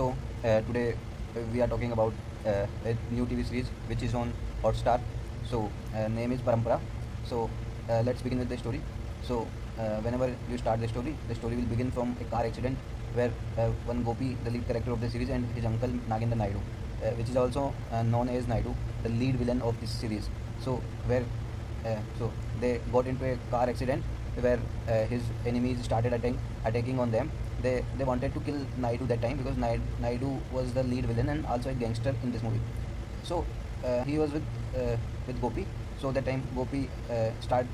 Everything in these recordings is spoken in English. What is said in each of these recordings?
Today we are talking about a new TV series which is on Hotstar. Name is Parampara. Let's begin with the story. Whenever you start the story will begin from a car accident where one Gopi, the lead character of the series, and his uncle Nagendra Naidu, which is also known as Naidu, the lead villain of this series. Where they got into a car accident where his enemies started attacking on them. They wanted to kill Naidu that time because Naidu was the lead villain and also a gangster in this movie. He was with Gopi. So that time Gopi started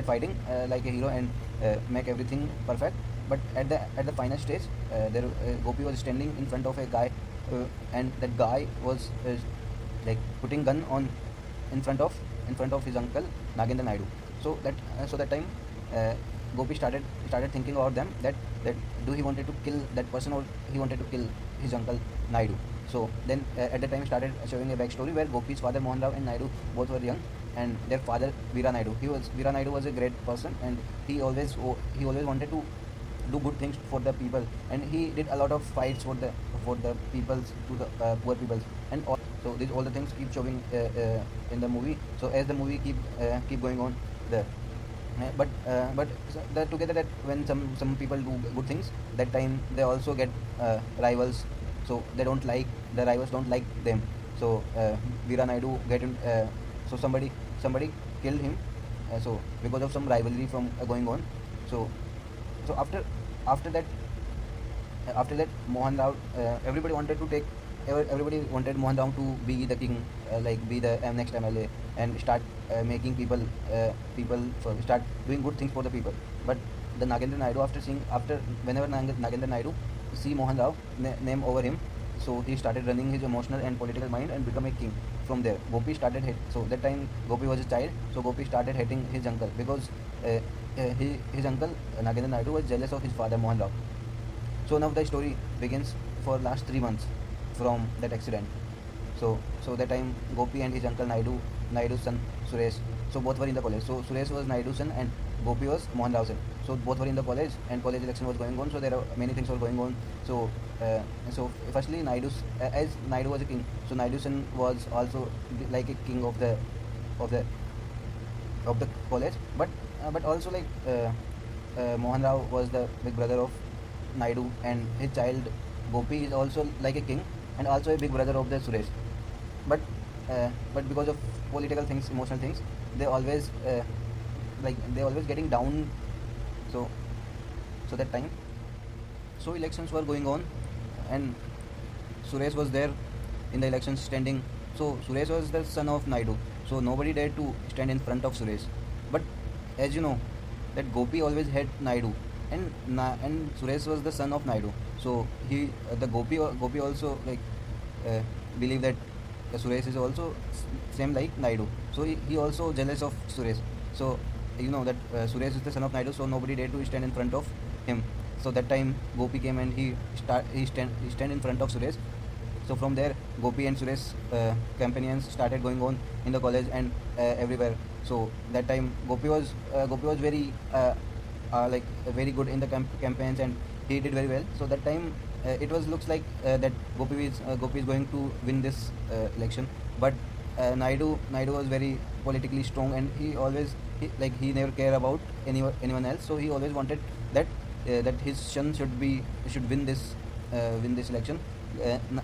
fighting like a hero and make everything perfect. But at the final stage, there Gopi was standing in front of a guy, and that guy was putting gun on in front of his uncle Nagendra Naidu. That time Gopi started thinking about them, that do he wanted to kill that person or he wanted to kill his uncle Naidu. So then at the time he started showing a backstory where Gopi's father Mohan Rao and Naidu both were young, and their father Veera Naidu was a great person, and he always wanted to do good things for the people, and he did a lot of fights for the peoples, to the poor peoples, and so these all the things keep showing in the movie. So as the movie keep going on there. But together, that when some people do good things, that time they also get rivals. So the rivals don't like them. So Veera Naidu so somebody killed him. So because of some rivalry from going on. So after that Mohan Rao, everybody wanted Mohan Rao to be the king, be the next MLA, and start making people start doing good things for the people. But the Nagendra Naidu, whenever Nagendra Naidu see Mohan Rao name over him, so he started running his emotional and political mind and become a king. From there Gopi started hate. So that time Gopi was a child, so Gopi started hating his uncle because his uncle Nagendra Naidu was jealous of his father Mohan Rao. So now the story begins for last 3 months from that accident. So that time Gopi and his uncle Naidu's son Suresh, so both were in the college. So Suresh was Naidu's son and Gopi was Mohan Rao's son. So both were in the college, and college election was going on. So there are many things were going on. So firstly as Naidu was a king, so Naidu's son was also like a king of the college. But also Mohan Rao was the big brother of Naidu, and his child Gopi is also like a king and also a big brother of the Suresh. But because of political things, emotional things, they always getting down. So that time, so elections were going on, and Suresh was there in the elections standing. So Suresh was the son of Naidu, so nobody dared to stand in front of Suresh. But as you know, that Gopi always had Naidu, and Suresh was the son of Naidu. So Gopi also believe that Suresh is also same like Naidu. So he also jealous of Suresh. So you know that Suresh is the son of Naidu, so nobody dared to stand in front of him. So that time Gopi came and he stand in front of Suresh. So from there Gopi and Suresh companions started going on in the college and everywhere. So that time Gopi was very very good in the campaigns, and he did very well. So that time it was looks like that Gopi is going to win this election. But Naidu was very politically strong, and he never care about anyone else. So he always wanted that his son should win this election.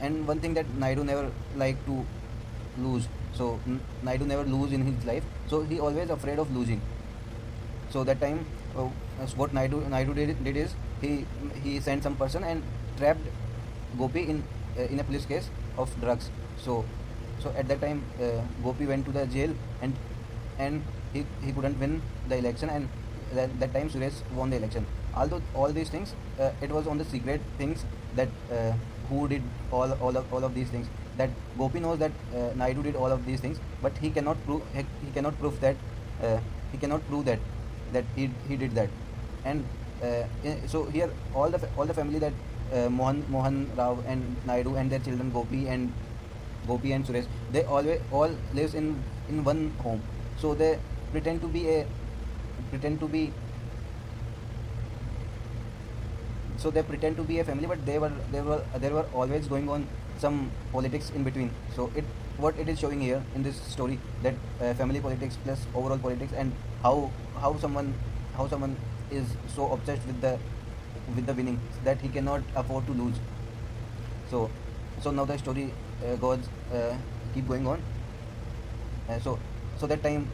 And one thing that Naidu never liked to lose. So Naidu never lose in his life. So he always afraid of losing. So that time what Naidu did is he sent some person and trapped Gopi in a police case of drugs. So at that time Gopi went to the jail, and he couldn't win the election, and that time Suresh won the election. Although all these things, it was on the secret things that who did all of these things. That Gopi knows that Naidu did all of these things, but he cannot prove that he did that. And so here all the family, that Mohan Rao and Naidu and their children Gopi and Suresh, they all lives in one home. So they pretend to be so they pretend to be a family, but there were always going on some politics in between. So what it is showing here in this story, that family politics plus overall politics, and how how someone how someone is so obsessed with the winning that he cannot afford to lose. So now the story goes keep going on. So that time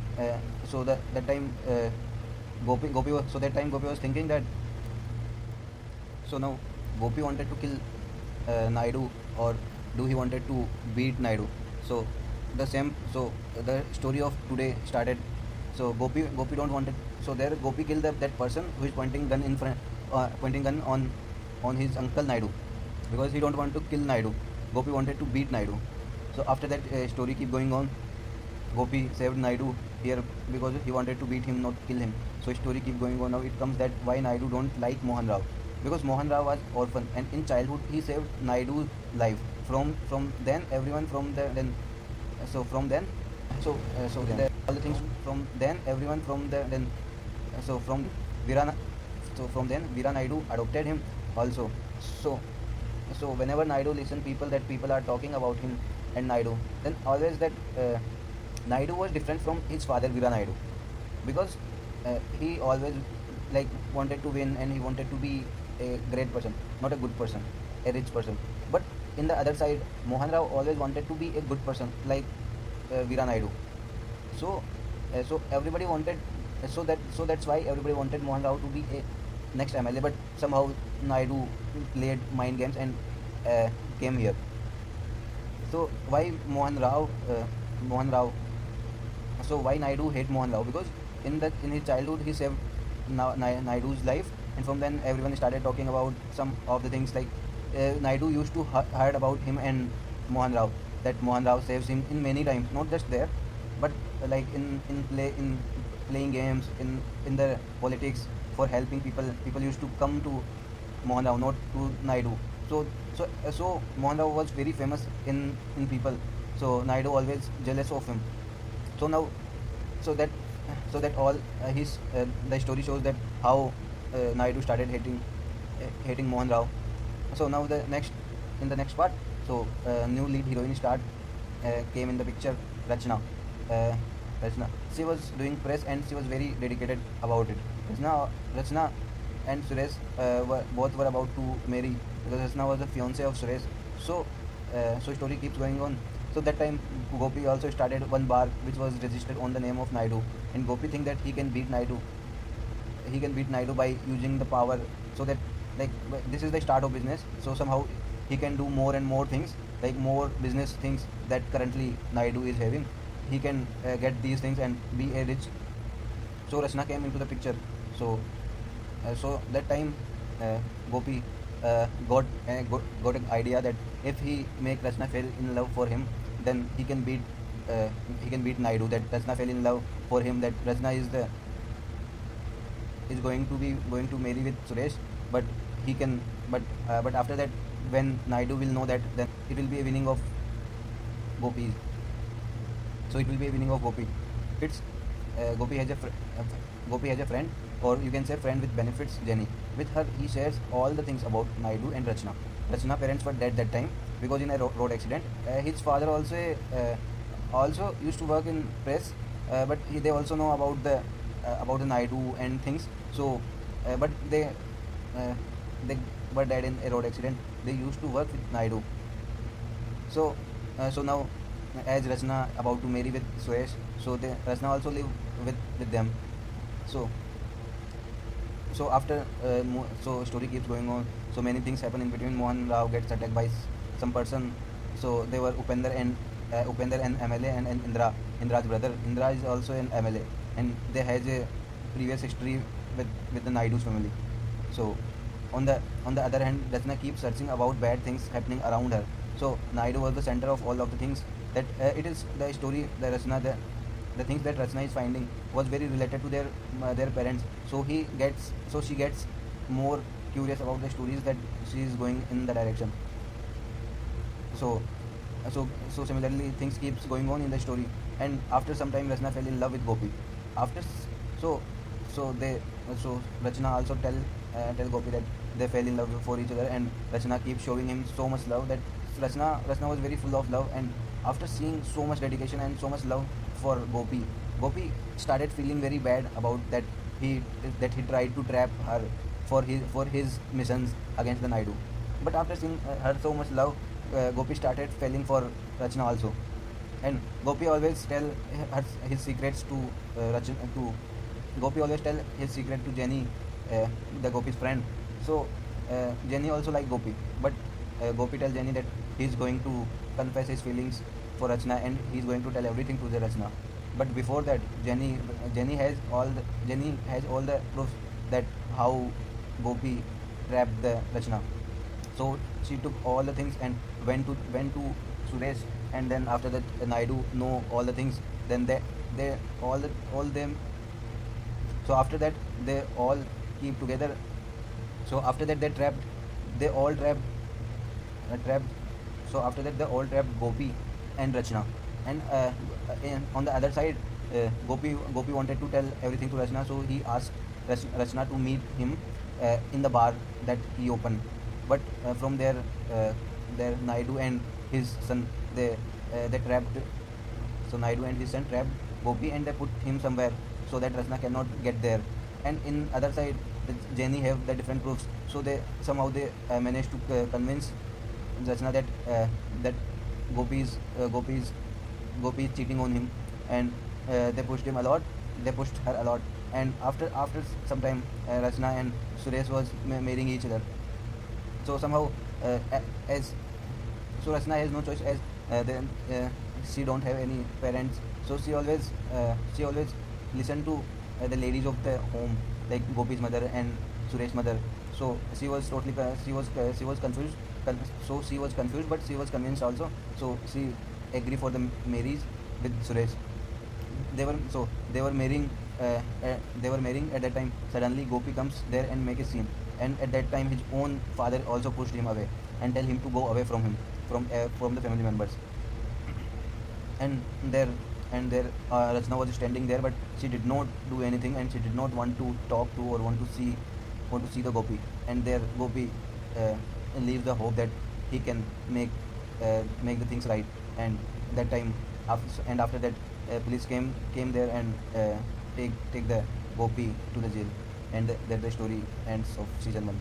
so that time Gopi was thinking that, so now Gopi wanted to kill Naidu, or do he wanted to beat Naidu. So the story of today started. So Gopi don't wanted. So there Gopi killed that person who is pointing gun in front, pointing gun on his uncle Naidu, because he don't want to kill Naidu. Gopi wanted to beat Naidu. So after that story keep going on. Gopi saved Naidu here because he wanted to beat him, not kill him. So story keep going on. Now it comes that why Naidu don't like Mohan Rao, because Mohan Rao was orphan, and in childhood he saved Naidu's life. From then everyone from the then so from then so then all the things from then everyone from the then so from Virana so from then Veera Naidu adopted him also. So whenever Naidu listen people, that people are talking about him and Naidu, then always that Naidu was different from his father Veera Naidu, because he always like wanted to win, and he wanted to be a great person, not a good person, a rich person. But in the other side, Mohan Rao always wanted to be a good person, like Veera Naidu. So everybody wanted, that's why everybody wanted Mohan Rao to be a next MLA. But somehow Naidu played mind games and came here. So why Mohan Rao? So why Naidu hate Mohan Rao? Because in his childhood he saved Naidu's life, and from then everyone started talking about some of the things, like Naidu used to heard about him and Mohan Rao, that Mohan Rao saves him in many times, not just there, but like in playing games, in the politics, for helping people. People used to come to Mohan Rao, not to Naidu. So Mohan Rao was very famous in people. So Naidu always jealous of him. So now, so that all his the story shows that how Naidu started hating Mohan Rao. So now in the next part, so new lead heroine came in the picture, Rachna. Rachna, she was doing press and she was very dedicated about it. Rachna and Suresh both were about to marry, because Rachna was the fiance of Suresh. So story keeps going on. So that time Gopi also started one bar which was registered on the name of Naidu, and Gopi think that he can beat Naidu. He can beat Naidu by using the power, so that like this is the start of business. So somehow he can do more and more things, like more business things that currently Naidu is having. He can get these things and be a rich. So Rachna came into the picture. So that time Gopi got an idea that if he make Rachna fell in love for him, then he can beat Naidu. That Rachna fell in love for him, that Rachna is going to marry with Suresh, but he can but after that, when Naidu will know that, then it will be a winning of Gopi. So it will be a winning of Gopi. It's Gopi has a friend, or you can say friend with benefits, Jenny. With her he shares all the things about Naidu and Rachna. Rachna parents were dead that time because in a road accident. His father also used to work in press, but they also know about the Naidu and things. So but they were dead in a road accident. They used to work with Naidu. So now, as Rachna about to marry with Suresh, so Rachna also live with them. So after so story keeps going on. So many things happen in between. Mohan Rao gets attacked by some person. So they were Upender and MLA, and Indra's brother. Indra is also an MLA, and they has a previous history with the Naidu's family. So on the other hand, Rachna keeps searching about bad things happening around her. So Naidu was the center of all of the things that it is the story that Rachna the things that Rachna is finding was very related to their parents. So she gets more curious about the stories that she is going in the direction. So similarly things keeps going on in the story, and after some time Rachna fell in love with Gopi. After so Rachna also tell Gopi that they fell in love for each other, and Rachna keeps showing him so much love that Rachna was very full of love. And after seeing so much dedication and so much love for Gopi started feeling very bad about he he tried to trap her for his missions against the Naidu. But after seeing her so much love, Gopi started falling for Rachna also. And Gopi always tell his secrets to Rachna to Gopi always tell his secret to Jenny, the Gopi's friend. So Jenny also like Gopi, but Gopi tells Jenny that he's going to confess his feelings for Rachna, and he's going to tell everything to the Rachna. But before that, Jenny has all the proofs that how Gopi trapped the Rachna. So she took all the things and went to Suresh, and then after that Naidu know all the things. Then they all them. So after that they all keep together. So after that they all trapped. So after that they all trapped Gopi and Rachna. And on the other side, Gopi wanted to tell everything to Rachna, so he asked Rachna to meet him in the bar that he opened. But from there Naidu and his son they trapped. So Naidu and his son trapped Gopi, and they put him somewhere so that Rachna cannot get there. And in other side, Jenny have the different proofs. So they somehow they managed to convince Rachna that Gopi is cheating on him, and they pushed him a lot. They pushed her a lot. And after some time, Rachna and Suresh was marrying each other. So somehow, as so Rachna has no choice, as then she don't have any parents. So she always listen to the ladies of the home, like Gopi's mother and Suresh's mother. So she was totally she was confused. So she was confused, but she was convinced also. So she agreed for the marriage with Suresh. They were marrying. They were marrying at that time. Suddenly Gopi comes there and make a scene. And at that time his own father also pushed him away and tell him to go away from him, from the family members. And there Rachna was standing there, but she did not do anything, and she did not want to talk to or want to see the Gopi. And there Gopi leaves the hope that he can make the things right. And that time after that, police came there and take the Gopi to the jail. And that the story ends of season 1.